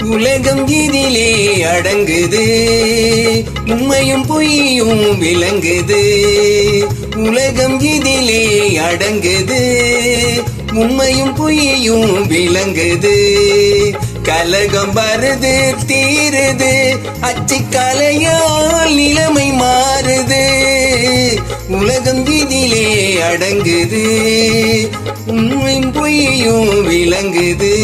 உலகம் இதிலே அடங்குது, உண்மையும் பொய்யும் விளங்குது. உலகம் இதிலே அடங்குது, உண்மையும் பொய்யும் விளங்குது. கலகம் வருது தீருது, அச்சிக்கலையால் நிலைமை மாறுது. உலகம் இதிலே அடங்குது, உண்மையும் பொய்யும் விளங்குது.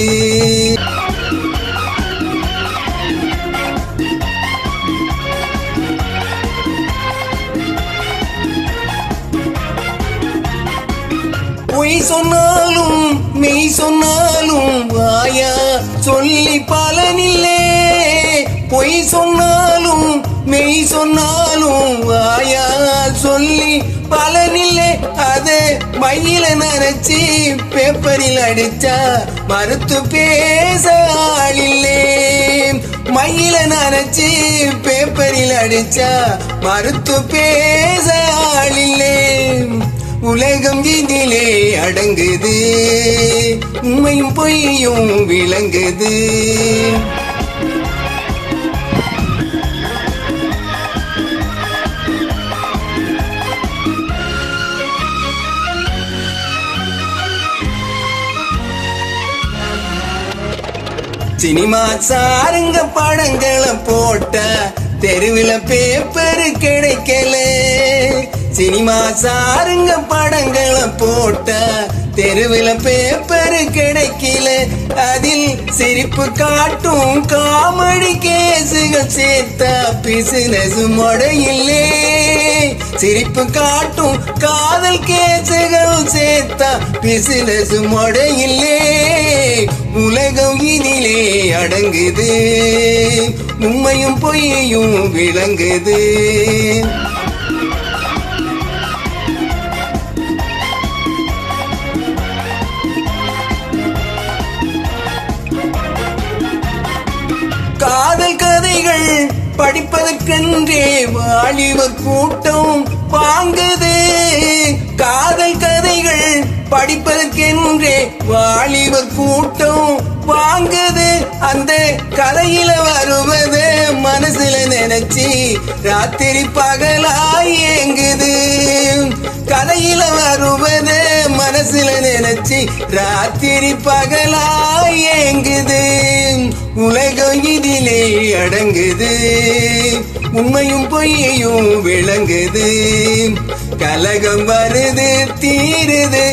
பொய் சொன்னாலும் மெய் சொன்னாலும் வாயா சொல்லி பலனில்லே. பொய் சொன்னாலும் மெய் சொன்னாலும் வாயா சொல்லி பலனில்லை. அது மையில நரைச்சி பேப்பரில் அடிச்சா மறுத்து பேச ஆளில்லே. மையில நரைச்சி பேப்பரில் அடிச்சா மறுத்து பேச ஆளில்லே. உலகம் இதிலே அடங்குது, உண்மையும் பொய்யும் விளங்குது. சினிமா சாருங்க படங்களை போட்ட தெருவில் பேப்பர் கிடைக்கல. சினிமா சாருங்க படங்களை போட்ட தெருவில் பேப்பர் கிடைக்கல. அதில் சிரிப்பு காட்டும் காமெடி கேசுகள் சேர்த்தா பிசினஸ் முடையில்லே. சிரிப்பு காட்டும் காதல் கேசுகள் சேர்த்தா பிசினஸ் முடையில்லே. உலகம் இதிலே அடங்குது, உண்மையும் பொய்யும் விளங்குது. காதல் கதைகள் படிப்பதற்கென்றே வாலிபர் கூட்டம் வாங்குது. காதல் கதைகள் படிப்பதற்கென்றே வாலிபர் கூட்டம் வாங்குது. அந்த கதையில வருவது மனசுல நினைச்சு ராத்திரி பகலாய் ஏங்குது. கதையில வருவது மனசுல நினைச்சு ராத்திரி பகலாய் ஏங்குது. உலகம் இதிலே அடங்குது, உண்மையும் பொய்யும் விளங்குது. கலகம் வருது தீருது,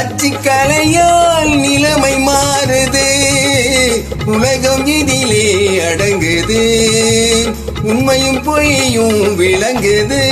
அச்சிக்கலையால் நிலைமை மாறுது. உலகம் இதிலே அடங்குது, உண்மையும் பொய்யும் விளங்குது.